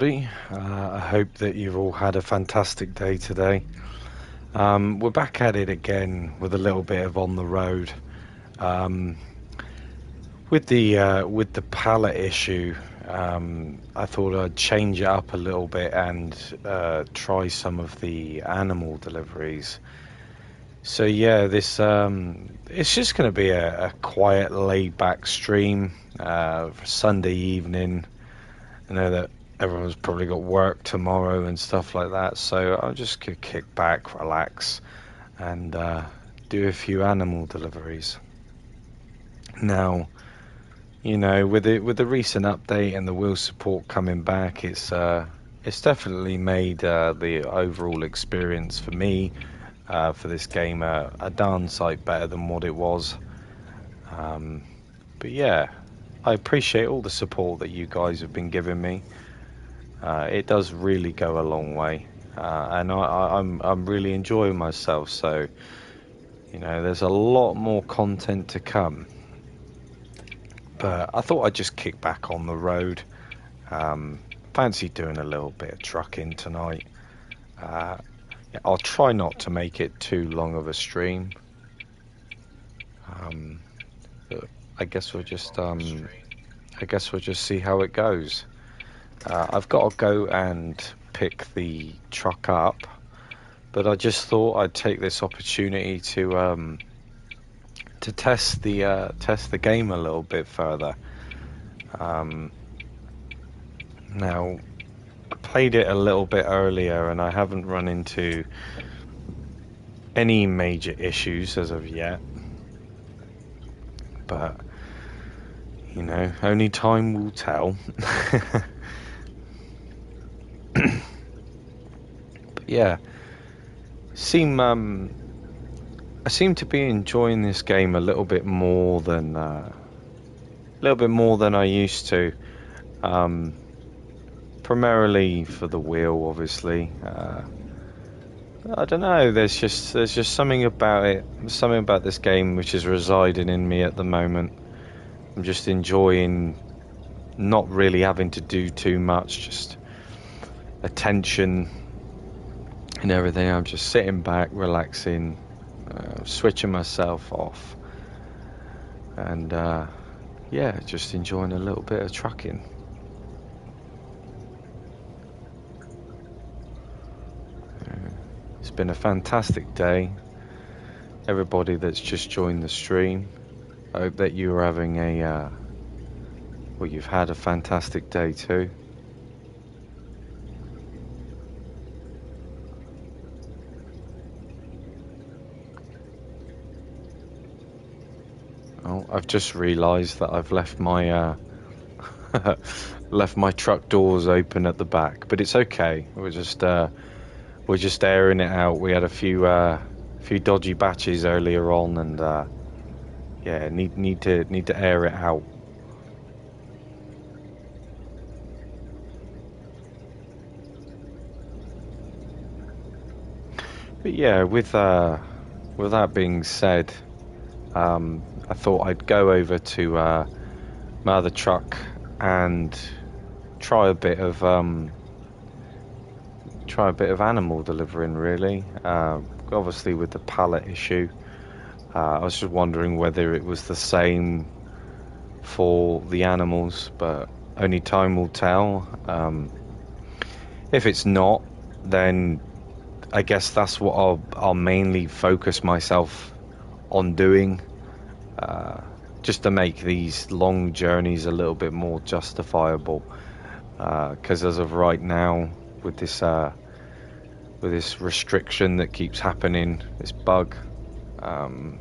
I hope that you've all had a fantastic day today. We're back at it again with a little bit of on the road. Um, with the pallet issue, I thought I'd change it up a little bit and try some of the animal deliveries. So yeah, this it's just going to be a quiet, laid-back stream for Sunday evening. I know that everyone's probably got work tomorrow and stuff like that, so I'll just kick back, relax, and do a few animal deliveries. Now, with the recent update and the wheel support coming back, it's definitely made the overall experience for me for this game a darn sight better than what it was. Um, but yeah, I appreciate all the support that you guys have been giving me. It does really go a long way, and I'm really enjoying myself. So there's a lot more content to come. But I thought I'd just kick back on the road. Fancy doing a little bit of trucking tonight. Uh, yeah, I'll try not to make it too long of a stream. Um, but I guess I guess we'll just see how it goes. I've got to go and pick the truck up. But I just thought I'd take this opportunity to test the game a little bit further. Um, Now, I played it a little bit earlier, and I haven't run into any major issues as of yet. But only time will tell. But yeah, seem I seem to be enjoying this game a little bit more than I used to. Um, Primarily for the wheel, obviously. I don't know. There's just something about it, something about this game which is residing in me at the moment. I'm just enjoying not really having to do too much, just attention and everything. I'm just sitting back, relaxing, switching myself off, and yeah, just enjoying a little bit of trucking. It's been a fantastic day. Everybody that's just joined the stream, I hope that you are having you've had a fantastic day too. Oh, I've just realised that I've left my left my truck doors open at the back, but it's okay. We're just airing it out. We had a few dodgy batches earlier on, and yeah, need to air it out. But yeah, with that being said, I thought I'd go over to my other truck and try a bit of animal delivering. Really, obviously with the pallet issue, I was just wondering whether it was the same for the animals, but only time will tell. If it's not, then I guess that's what I'll mainly focus myself on doing, uh, just to make these long journeys a little bit more justifiable. Because as of right now, with this restriction that keeps happening, this bug, um,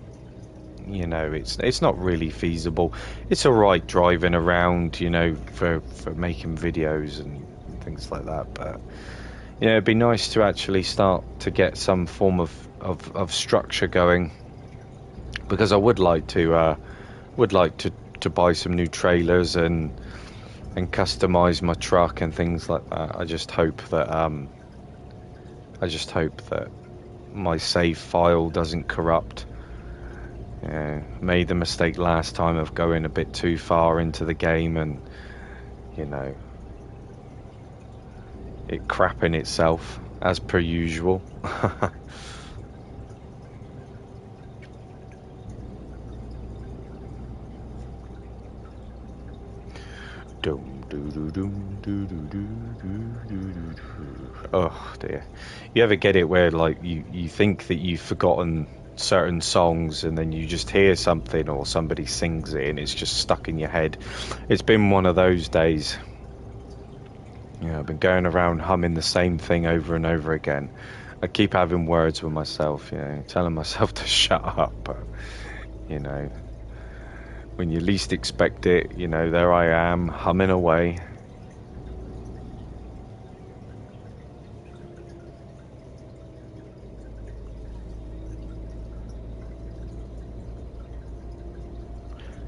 it's not really feasible. It's all right driving around, for making videos and things like that, but it'd be nice to actually start to get some form of structure going, because I would like to buy some new trailers and customize my truck and things like that. I just hope that my save file doesn't corrupt. Yeah, made the mistake last time of going a bit too far into the game, and you know it crapping itself as per usual. Oh dear. You ever get it where like you think that you've forgotten certain songs and then you just hear something or somebody sings it and it's just stuck in your head? It's been one of those days. I've been going around humming the same thing over and over again. I keep having words with myself, telling myself to shut up, but you know, when you least expect it, there I am humming away.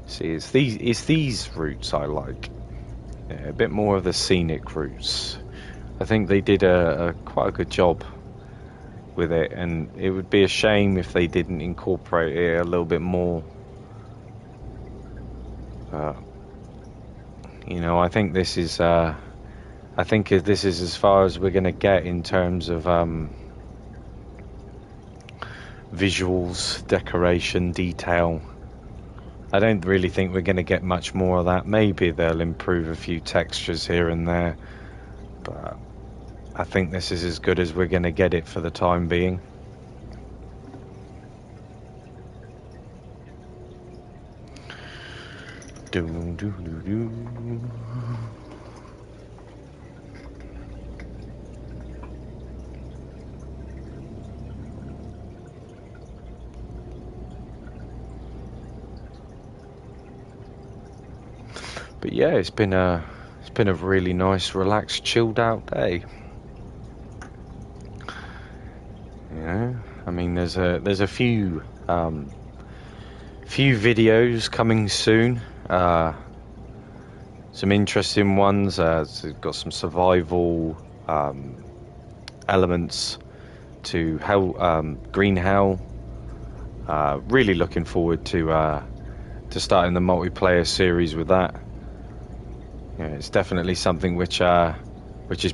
See, it's these routes I like. Yeah, a bit more of the scenic routes. I think they did a quite a good job with it, and it would be a shame if they didn't incorporate it a little bit more. Uh, I think this is this is as far as we're going to get in terms of visuals, decoration, detail. I don't really think we're going to get much more of that. Maybe they'll improve a few textures here and there, but I think this is as good as we're going to get it for the time being. But yeah, it's been a really nice, relaxed, chilled out day. I mean, there's a few videos coming soon. Some interesting ones. So we've got some survival elements to hell, green hell. Really looking forward to starting the multiplayer series with that. It's definitely something which has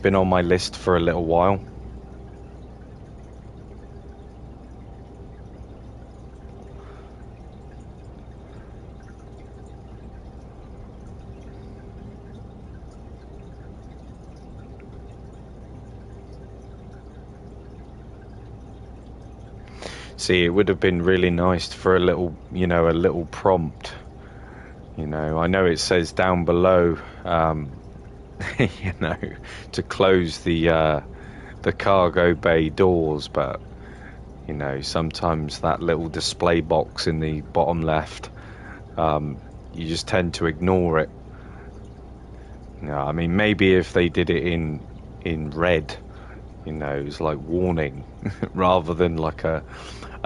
been on my list for a little while. See, it would have been really nice for a little prompt. I know it says down below, to close the cargo bay doors, but sometimes that little display box in the bottom left, you just tend to ignore it. I mean, maybe if they did it in red, it's like warning, rather than like a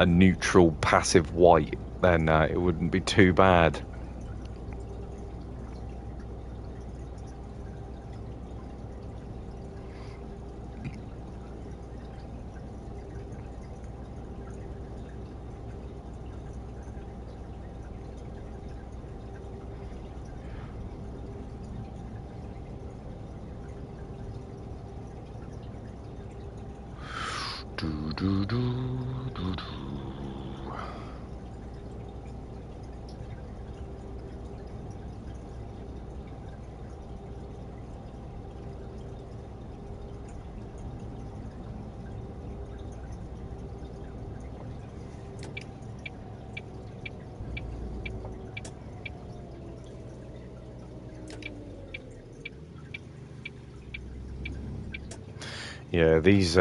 neutral passive white, then it wouldn't be too bad. Yeah, these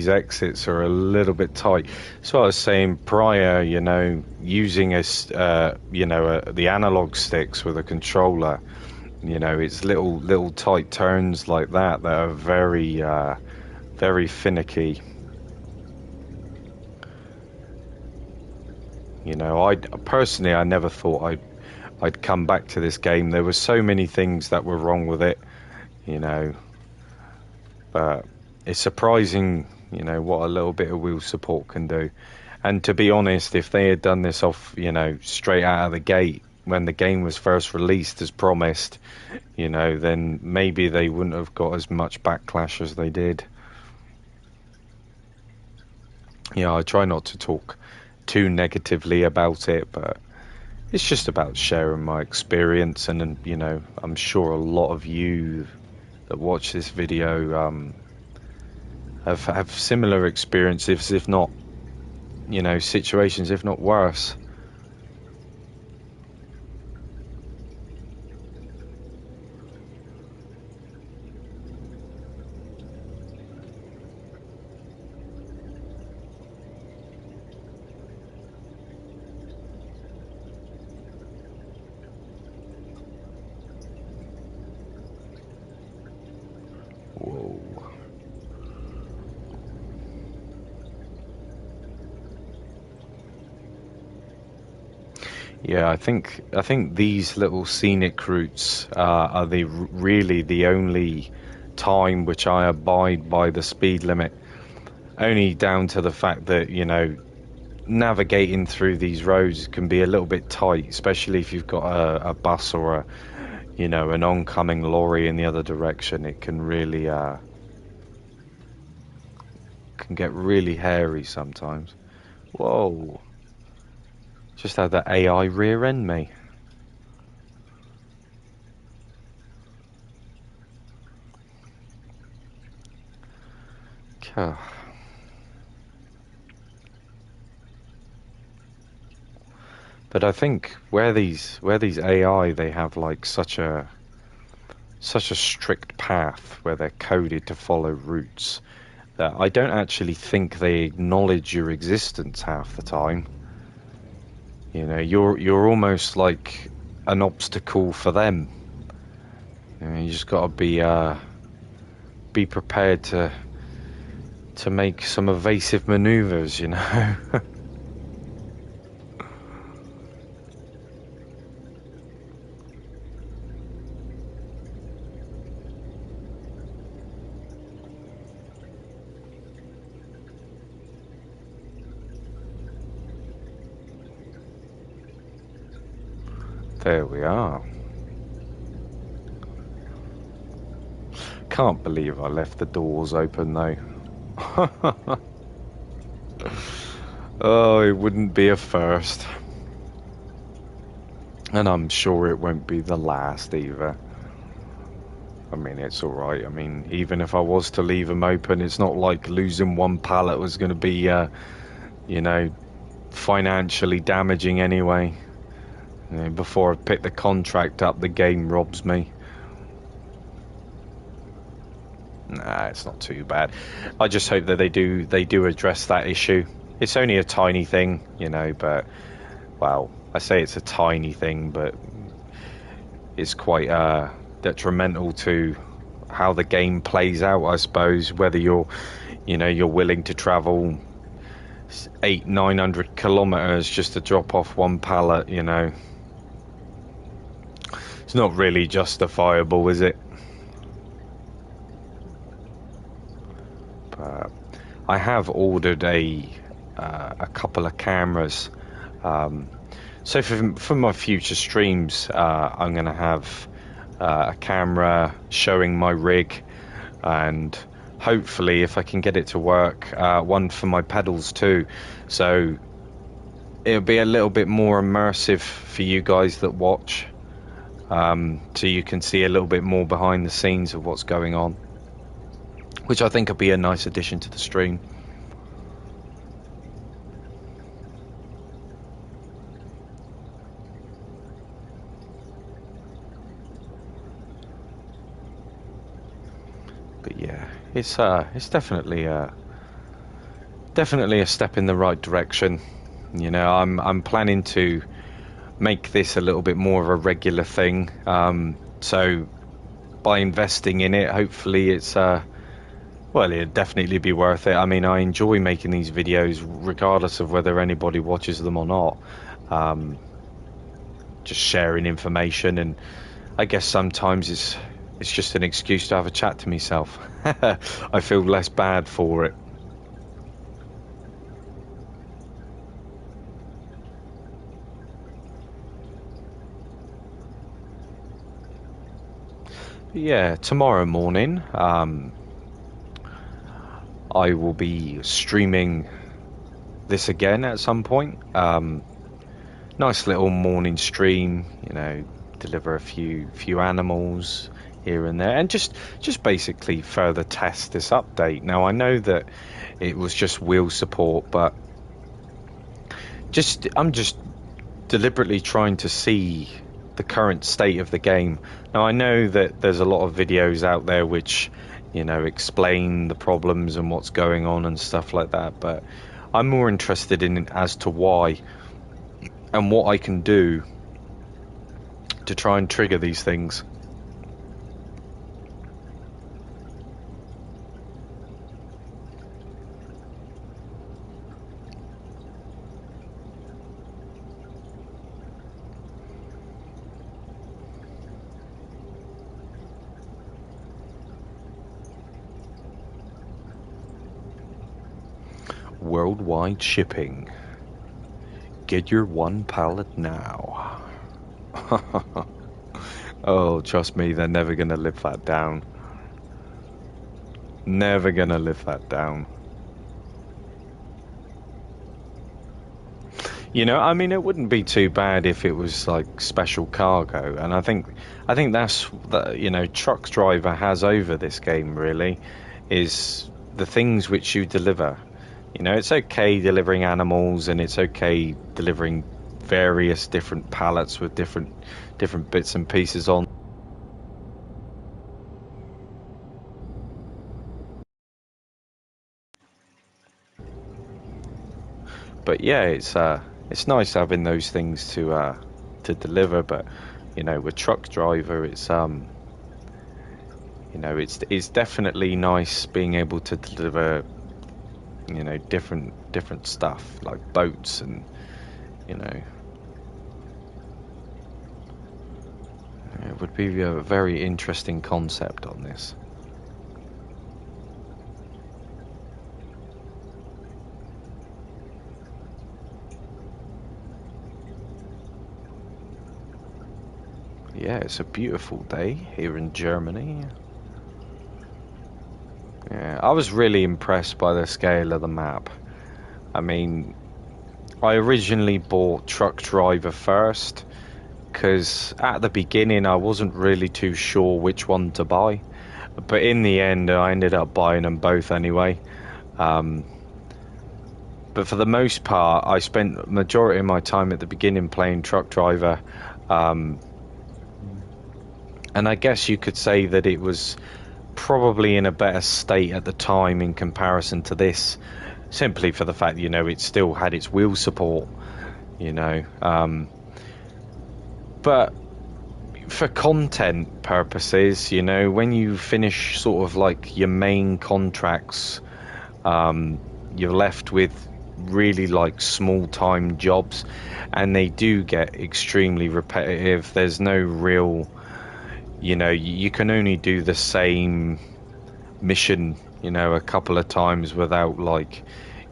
exits are a little bit tight. So I was saying prior, using the analog sticks with a controller, it's little tight turns like that are very very finicky. I never thought I'd come back to this game. There were so many things that were wrong with it, but it's surprising, what a little bit of wheel support can do. And to be honest, if they had done this off, straight out of the gate, when the game was first released as promised, you know, then maybe they wouldn't have got as much backlash as they did. Yeah, I try not to talk too negatively about it, but it's just about sharing my experience, and you know, I'm sure a lot of you that watch this video have similar experiences, if not, you know, situations, if not worse. Whoa. Yeah, I think these little scenic routes are really the only time which I abide by the speed limit. Only down to the fact that, you know, navigating through these roads can be a little bit tight, especially if you've got a bus or a, you know, an oncoming lorry in the other direction. It can really can get really hairy sometimes. Whoa! Just had that AI rear end me. Gah. But I think where these AI, they have like such a strict path where they're coded to follow routes that I don't actually think they acknowledge your existence half the time. You know, you're almost like an obstacle for them. You know, you just got to be prepared to make some evasive maneuvers, you know. There we are. Can't believe I left the doors open though. Oh, it wouldn't be a first. And I'm sure it won't be the last either. I mean, it's alright. I mean, even if I was to leave them open, it's not like losing one pallet was going to be, you know, financially damaging anyway. You know, before I pick the contract up, the game robs me. Nah, it's not too bad. I just hope that they do address that issue. It's only a tiny thing, you know, but well, I say it's a tiny thing, but it's quite detrimental to how the game plays out, I suppose. Whether you're willing to travel 800-900 kilometers just to drop off one pallet, you know, it's not really justifiable, is it? But I have ordered a couple of cameras. So for my future streams, I'm going to have a camera showing my rig, and hopefully, if I can get it to work, one for my pedals too. So it'll be a little bit more immersive for you guys that watch, so you can see a little bit more behind the scenes of what's going on, which I think will be a nice addition to the stream. But yeah, it's definitely a step in the right direction. You know, I'm planning to make this a little bit more of a regular thing. So by investing in it, hopefully it's well, it'd definitely be worth it. I mean, I enjoy making these videos regardless of whether anybody watches them or not. Um, just sharing information, and I guess sometimes it's just an excuse to have a chat to myself. I feel less bad for it. Yeah, tomorrow morning, I will be streaming this again at some point. Nice little morning stream, deliver a few animals here and there, and just basically further test this update. Now I know that it was just wheel support, but I'm just deliberately trying to see the current state of the game. Now I know that there's a lot of videos out there which, explain the problems and what's going on and stuff like that, but I'm more interested in as to why and what I can do to try and trigger these things. Worldwide shipping. Get your one pallet now. Oh, trust me, they're never gonna live that down. Never gonna live that down. I mean, it wouldn't be too bad if it was like special cargo, and I think that's Truck Driver has over this game really, is the things which you deliver. It's okay delivering animals, and it's okay delivering various different pallets with different bits and pieces on. But yeah, it's nice having those things to deliver. But with Truck Driver, it's definitely nice being able to deliver different stuff like boats and you know it would be a very interesting concept on this. Yeah, it's a beautiful day here in Germany. Yeah, I was really impressed by the scale of the map. I mean, I originally bought Truck Driver first because at the beginning I wasn't really too sure which one to buy, but in the end I ended up buying them both anyway. Um, but for the most part, I spent the majority of my time at the beginning playing Truck Driver, um, and I guess you could say that it was probably in a better state at the time in comparison to this, simply for the fact it still had its wheel support. You know, but for content purposes, when you finish sort of like your main contracts, you're left with really like small time jobs, and they do get extremely repetitive. There's no real, you can only do the same mission, a couple of times without like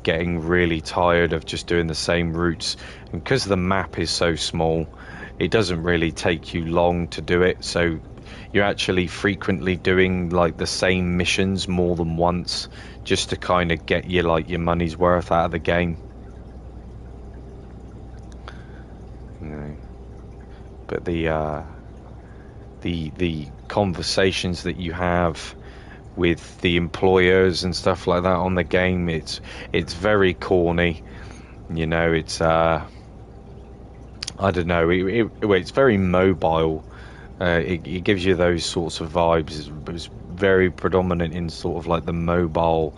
getting really tired of just doing the same routes. And because the map is so small, it doesn't really take you long to do it. So you're actually frequently doing like the same missions more than once, just to kind of get you like your money's worth out of the game. You know. But the conversations that you have with the employers and stuff like that on the game, it's very corny. It's I don't know. It's very mobile. It gives you those sorts of vibes. It's very predominant in sort of like the mobile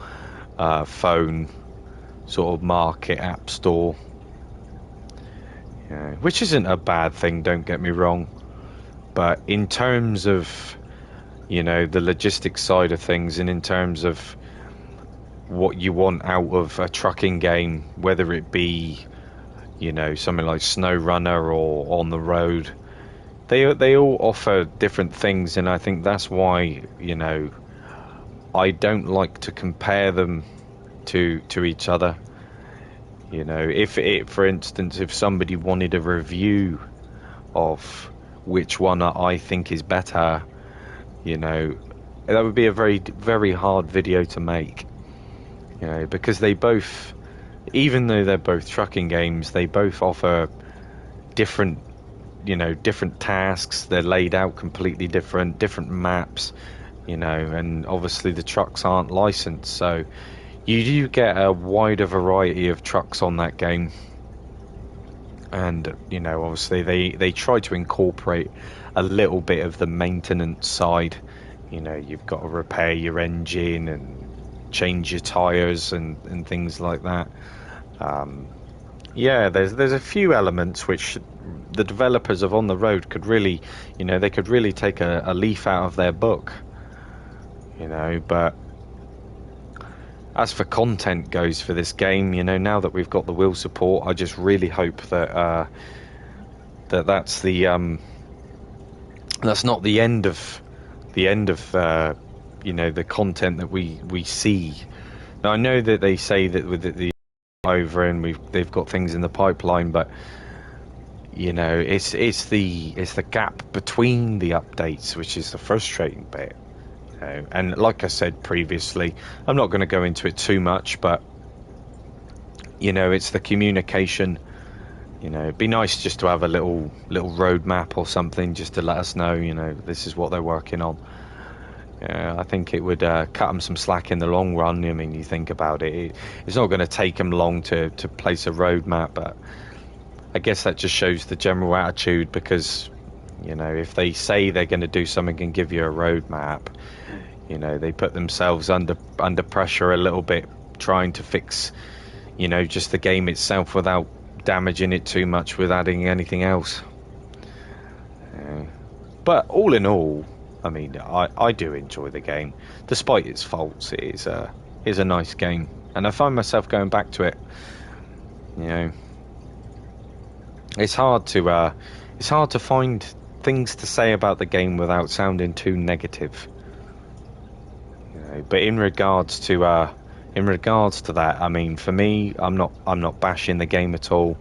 phone sort of market app store, which isn't a bad thing. Don't get me wrong, but in terms of the logistics side of things, and in terms of what you want out of a trucking game, whether it be something like SnowRunner or on the road, they all offer different things, and I think that's why I don't like to compare them to each other. If for instance, if somebody wanted a review of which one I think is better, you know, that would be a very, very hard video to make, you know, because they both, even though they're both trucking games, they both offer different, you know, different tasks. They're laid out completely different maps, you know, and obviously the trucks aren't licensed, so you do get a wider variety of trucks on that game. And you know, obviously they try to incorporate a little bit of the maintenance side. You know, you've got to repair your engine and change your tires and things like that. Yeah, there's a few elements which the developers of On the Road could really, you know, they could really take a leaf out of their book, you know. But as for content goes for this game, you know, now that we've got the wheel support, I just really hope that that's that's not the end of you know, the content that we see. Now I know that they say that with the over and they've got things in the pipeline, but you know, it's the gap between the updates which is the frustrating bit. You know? And like I said previously, I'm not going to go into it too much, but you know, it's the communication. You know, it'd be nice just to have a little roadmap or something just to let us know, you know, this is what they're working on. I think it would cut them some slack in the long run. I mean, you think about it, it's not going to take them long to place a roadmap, but I guess that just shows the general attitude, because, you know, if they say they're going to do something and give you a roadmap, you know, they put themselves under pressure a little bit, trying to fix, you know, just the game itself without damaging it too much with adding anything else. But all in all, I mean, I do enjoy the game, despite its faults. It is a nice game, and I find myself going back to it. You know, it's hard to find things to say about the game without sounding too negative. You know, but in regards to that, I mean, for me, I'm not bashing the game at all.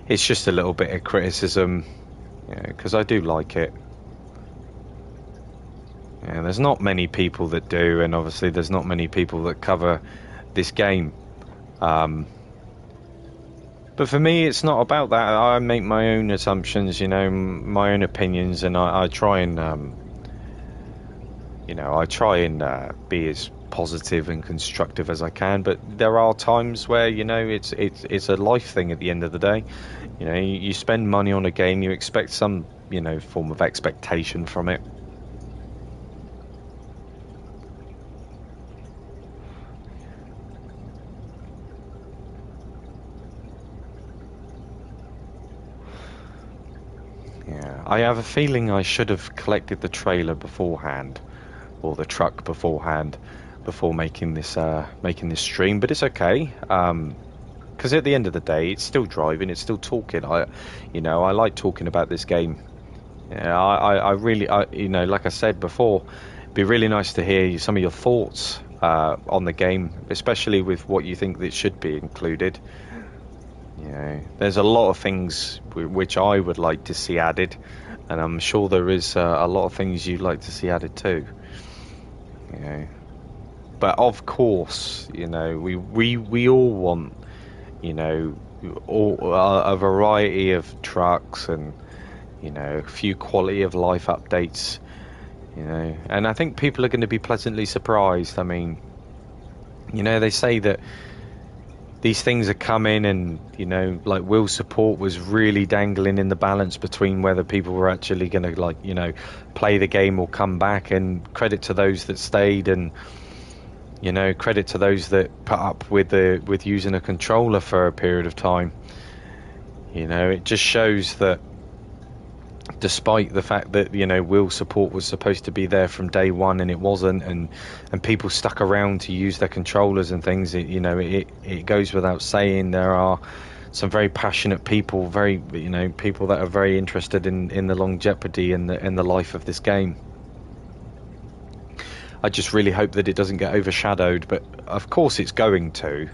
It's just a little bit of criticism, because I do like it. Yeah, there's not many people that do, and obviously there's not many people that cover this game. But for me, it's not about that. I make my own assumptions, you know, my own opinions, and I try and, you know, be as positive and constructive as I can. But there are times where, you know, it's a life thing at the end of the day. You know, you spend money on a game, you expect some, you know, form of expectation from it. Yeah, I have a feeling I should have collected the trailer beforehand, or the truck beforehand, before making this stream. But it's okay, because at the end of the day, it's still driving, it's still talking. You know, I like talking about this game. Yeah, I really, you know, like I said before, it'd be really nice to hear some of your thoughts on the game, especially with what you think that should be included. You know, there's a lot of things which I would like to see added, and I'm sure there is a lot of things you'd like to see added too. You know, but of course, you know, we all want, you know, a variety of trucks and, you know, a few quality of life updates. You know, and I think people are going to be pleasantly surprised. I mean, you know, they say that these things are coming, and, you know, like wheel support was really dangling in the balance between whether people were actually going to, like, you know, play the game or come back. And credit to those that stayed, and, you know, credit to those that put up with using a controller for a period of time. You know, it just shows that despite the fact that, you know, wheel support was supposed to be there from day one and it wasn't, and people stuck around to use their controllers and things, it goes without saying there are some very passionate people, very, you know, people that are very interested in the longevity and the life of this game. I just really hope that it doesn't get overshadowed, but of course it's going to.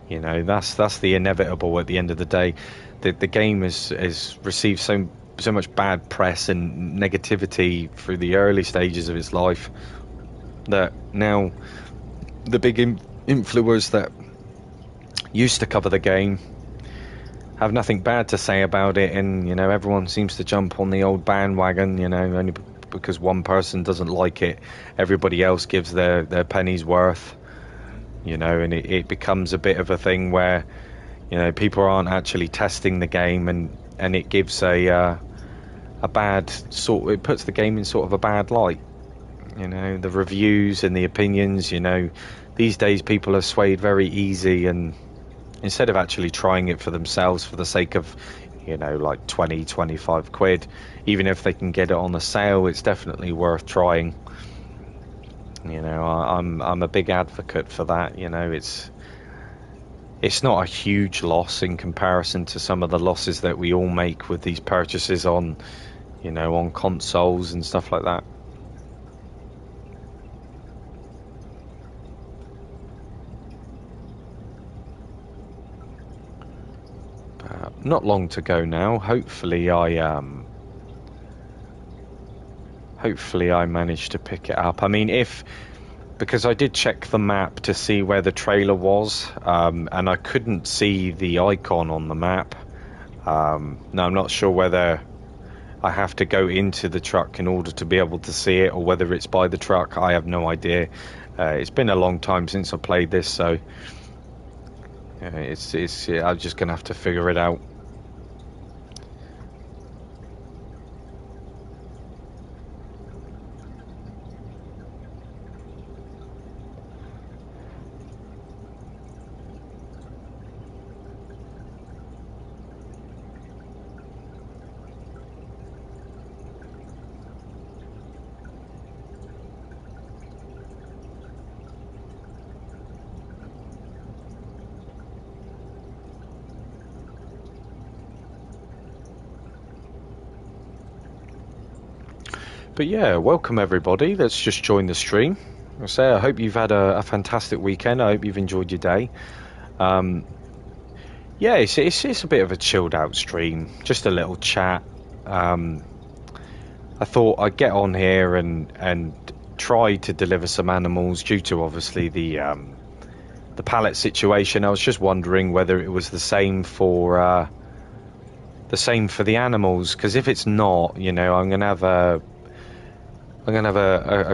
You know, that's the inevitable at the end of the day. The game has received so much bad press and negativity through the early stages of its life that now the big influencers that used to cover the game have nothing bad to say about it, and everyone seems to jump on the old bandwagon. Only because one person doesn't like it, everybody else gives their penny's worth. And it becomes a bit of a thing where people aren't actually testing the game, and it gives a bad sort. It puts the game in sort of a bad light. The reviews and the opinions. These days people are swayed very easy, and instead of actually trying it for themselves for the sake of like 20-25 quid, even if they can get it on a sale, it's definitely worth trying. I'm a big advocate for that. It's not a huge loss in comparison to some of the losses that we all make with these purchases on on consoles and stuff like that. Not long to go now. Hopefully I managed to pick it up. I mean, because I did check the map to see where the trailer was, and I couldn't see the icon on the map. Now I'm not sure whether I have to go into the truck in order to be able to see it, or whether it's by the truck. I have no idea. It's been a long time since I played this, so I'm just gonna have to figure it out. But yeah, welcome everybody that's just joined the stream. I hope you've had a fantastic weekend. I hope you've enjoyed your day. Yeah, it's a bit of a chilled out stream, just a little chat. I thought I'd get on here and try to deliver some animals due to obviously the pallet situation. I was just wondering whether it was the same for the animals, because if it's not, I'm gonna have a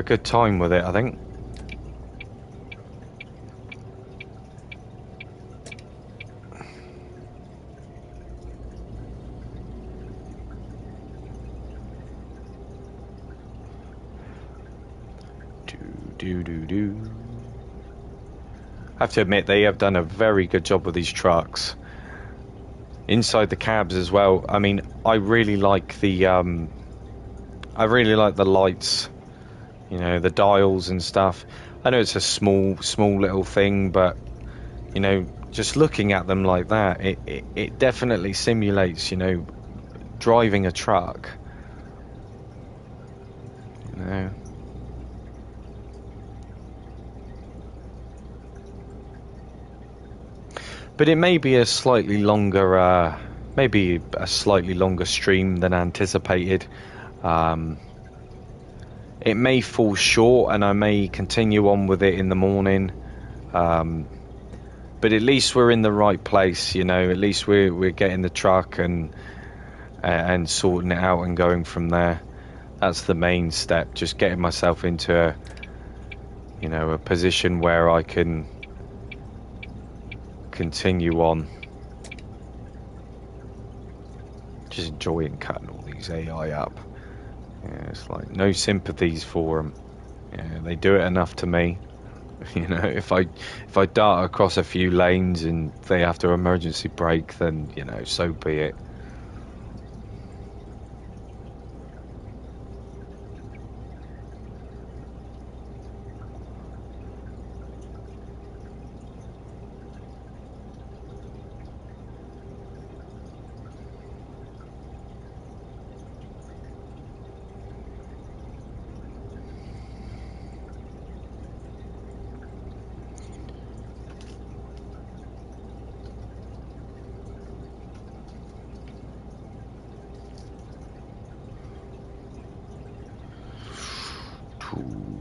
good time with it, I think. Do. I have to admit, they have done a very good job with these trucks. Inside the cabs as well. I mean, I really like the lights, the dials and stuff. I know it's a small little thing, but just looking at them like that, it definitely simulates, driving a truck. But it may be a slightly longer, stream than anticipated. It may fall short, and I may continue on with it in the morning. But at least we're in the right place, At least we're getting the truck and sorting it out and going from there. That's the main step. Just getting myself into a position where I can continue on. Just enjoying cutting all these AI up. Yeah, it's like no sympathies for them. Yeah, they do it enough to me. If I dart across a few lanes and they have to emergency brake, then so be it.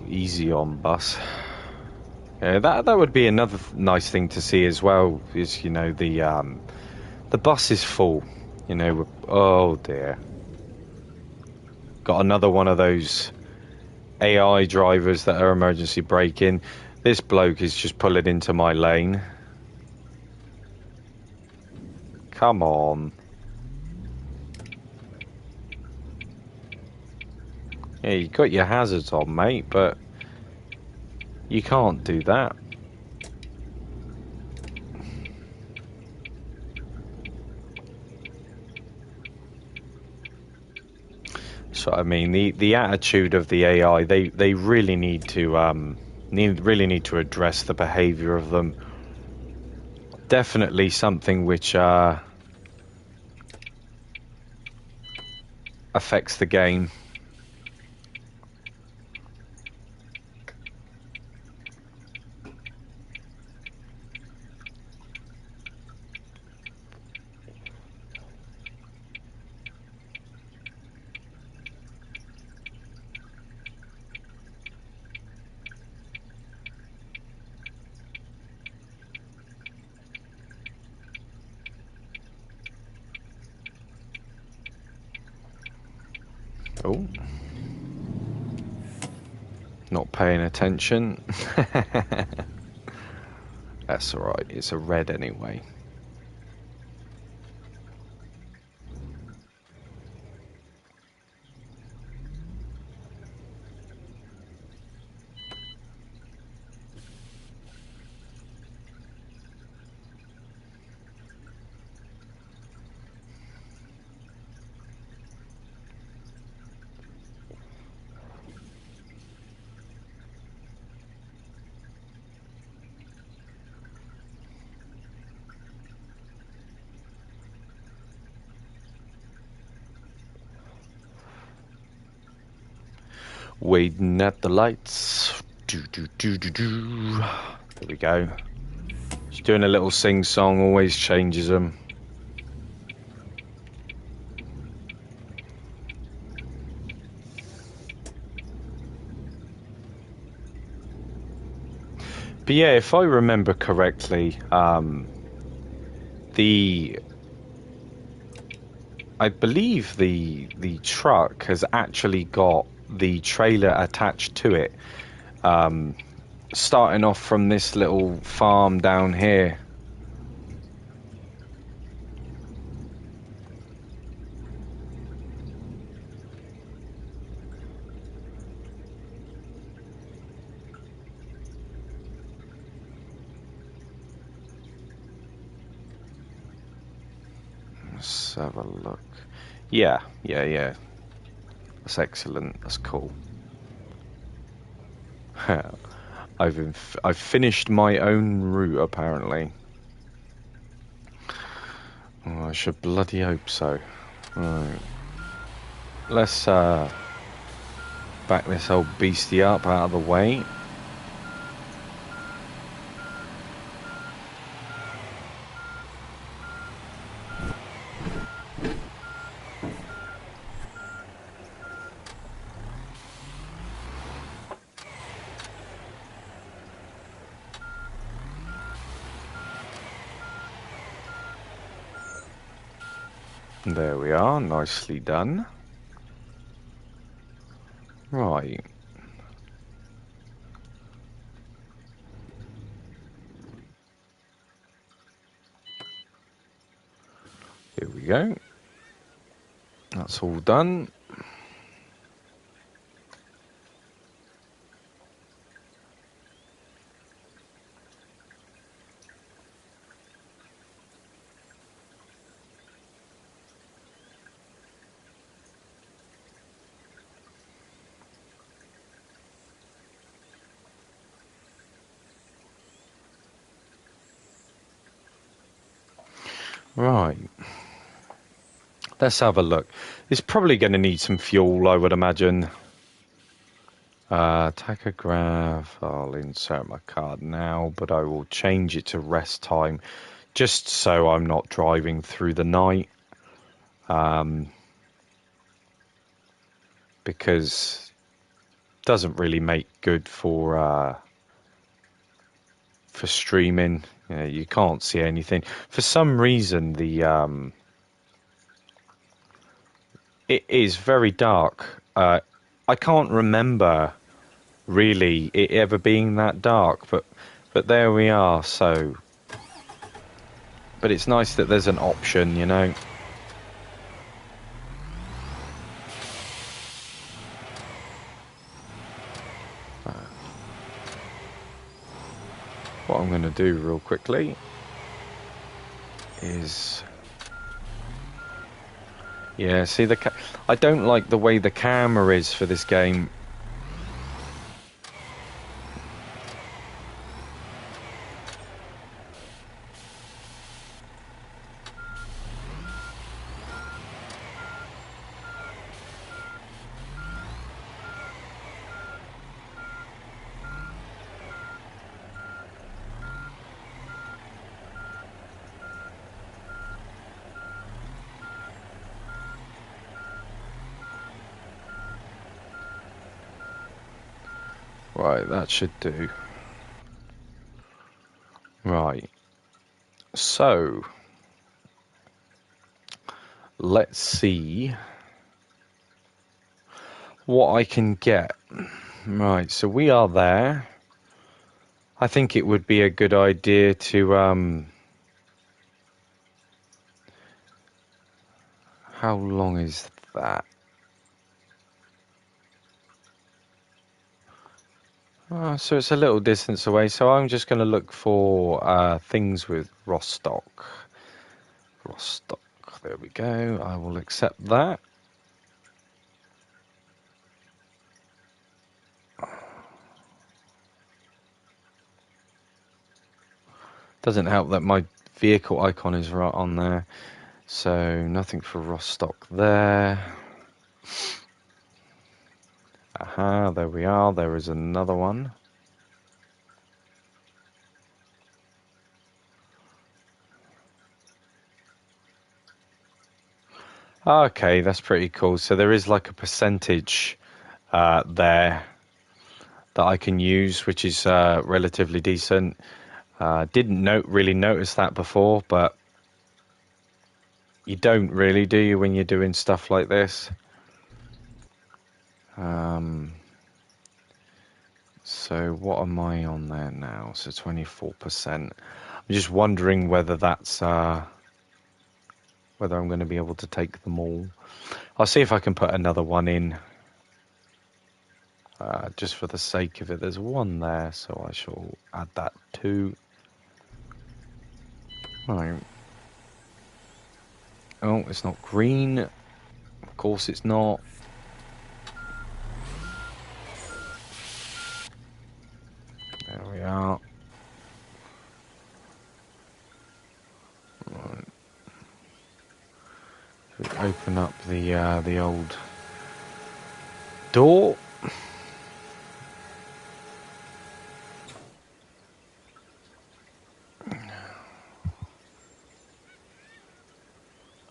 easy on bus. Yeah, that would be another nice thing to see as well. Is the bus is full. Oh dear, got another one of those AI drivers that are emergency braking. This bloke is just pulling into my lane. Come on. Yeah, you got your hazards on, mate, but you can't do that. So I mean, the attitude of the AI, they really need to need to address the behaviour of them. Definitely something which affects the game. Oh, not paying attention. That's all right. It's a red anyway. Waiting at the lights. Do do do do do. There we go. Just doing a little sing song. Always changes them. But yeah, if I remember correctly, I believe the truck has actually got the trailer attached to it. Starting off from this little farm down here. Let's have a look. Yeah. That's excellent. That's cool. I've finished my own route apparently. Oh, I should bloody hope so. Right. Let's back this old beastie up out of the way. There we are, nicely done. Right. Here we go. That's all done. Right. Let's have a look. It's probably going to need some fuel, I would imagine. Tachograph. I'll insert my card now, but I will change it to rest time, just so I'm not driving through the night. Because doesn't really make good for streaming. You know, you can't see anything. For some reason, it is very dark. I can't remember really it ever being that dark, but there we are. So, but it's nice that there's an option, you know. What I'm going to do real quickly is, yeah, see I don't like the way the camera is for this game. Right, that should do. Right. So, let's see what I can get. Right, so we are there. I think it would be a good idea to, how long is that? So it's a little distance away, so I'm just going to look for things with Rostock. Rostock, there we go. I will accept that. Doesn't help that my vehicle icon is right on there. So nothing for Rostock there. Aha, there we are. There is another one. Okay, that's pretty cool. So there is like a percentage there that I can use, which is relatively decent. Didn't really notice that before, but you don't really, do you, when you're doing stuff like this? So what am I on there now? So 24%. I'm just wondering whether that's whether I'm going to be able to take them all. I'll see if I can put another one in, just for the sake of it. There's one there, so I shall add that too. Right. Oh, it's not green. Of course it's not. There we are. Right. We open up the old door.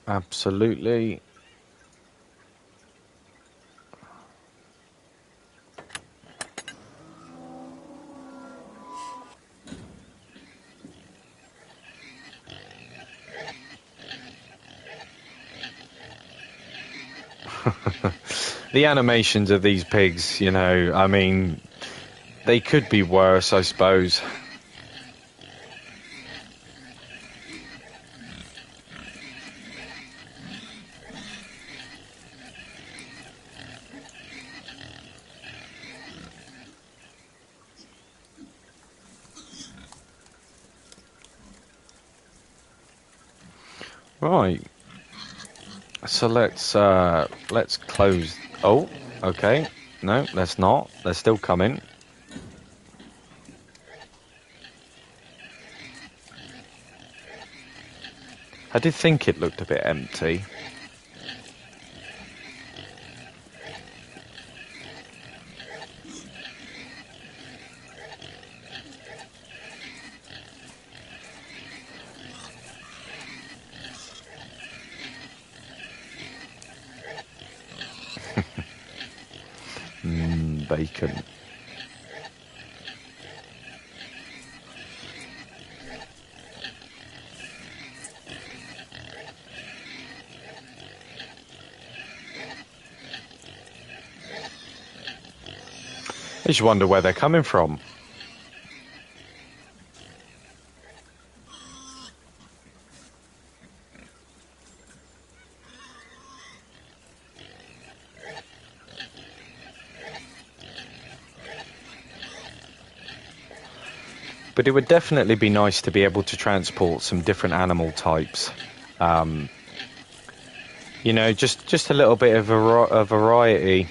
Absolutely. The animations of these pigs, you know, I mean, they could be worse, I suppose. Right. So let's close. Oh, okay. No, let's not. They're still coming. I did think it looked a bit empty. bacon. I just wonder where they're coming from. But it would definitely be nice to be able to transport some different animal types. You know, just a little bit of a variety.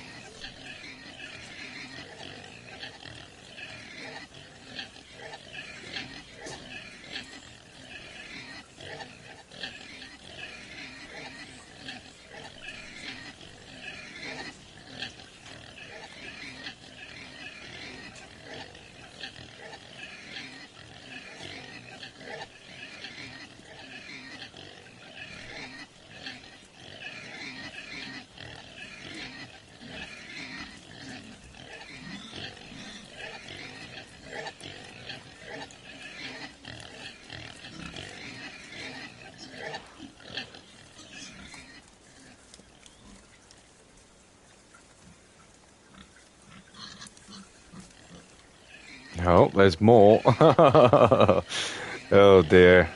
Oh, there's more. Oh dear.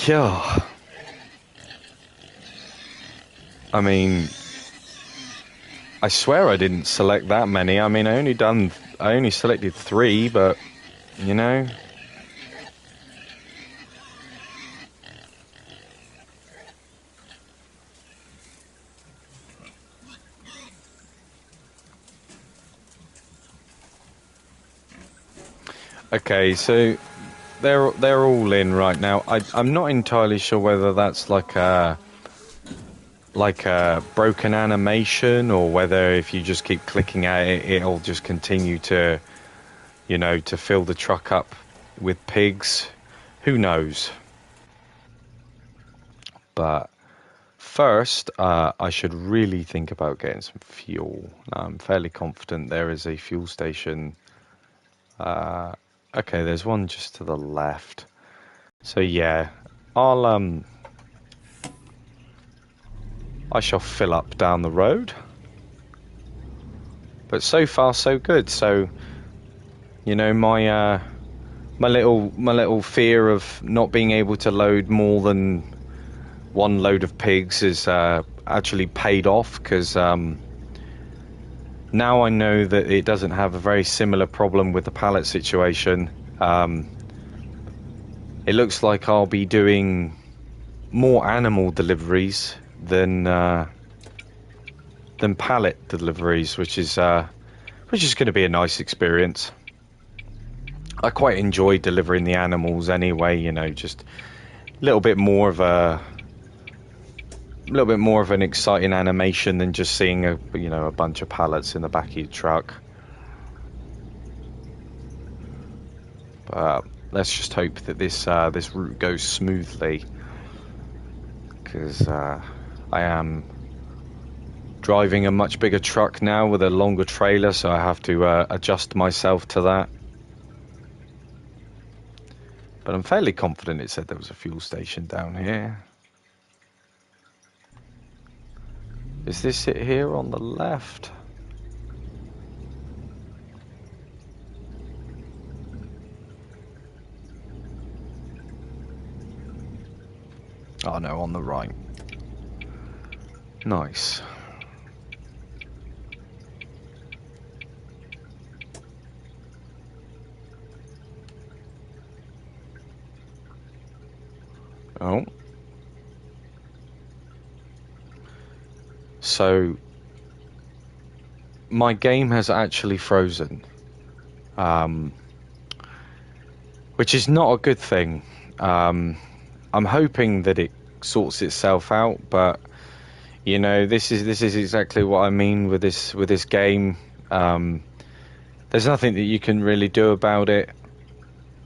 Yeah. I mean, I swear I didn't select that many. I mean, I only selected 3, but you know. Okay, so they're all in right now. I'm not entirely sure whether that's like a broken animation, or whether if you just keep clicking at it, it'll just continue to, you know, to fill the truck up with pigs. Who knows? But first, I should really think about getting some fuel. I'm fairly confident there is a fuel station. Okay, there's one just to the left. So yeah, I shall fill up down the road. But so far so good. So, you know, my little fear of not being able to load more than one load of pigs is actually paid off, because now I know that it doesn't have a very similar problem with the pallet situation. It looks like I'll be doing more animal deliveries than pallet deliveries, which is going to be a nice experience. I quite enjoy delivering the animals anyway. You know, just a little bit more of an exciting animation than just seeing a bunch of pallets in the back of your truck. But let's just hope that this route goes smoothly, because I am driving a much bigger truck now with a longer trailer, so I have to adjust myself to that. But I'm fairly confident it said there was a fuel station down here. Is this it here on the left? Oh no, on the right. Nice. Oh. So my game has actually frozen, um, which is not a good thing. I'm hoping that it sorts itself out, but you know, this is exactly what I mean with this game. There's nothing that you can really do about it.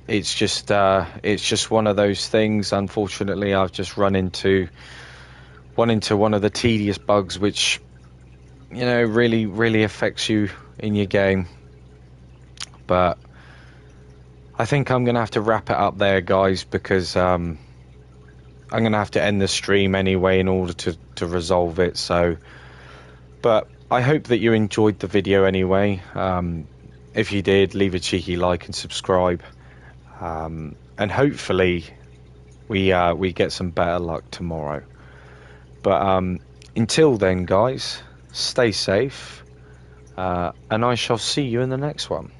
It's just one of those things. Unfortunately, I've just run into one of the tedious bugs, which really affects you in your game. But I think I'm gonna have to wrap it up there, guys, because I'm gonna have to end the stream anyway in order to resolve it. So, but I hope that you enjoyed the video anyway. If you did, leave a cheeky like and subscribe. And hopefully we get some better luck tomorrow. But until then, guys, stay safe, and I shall see you in the next one.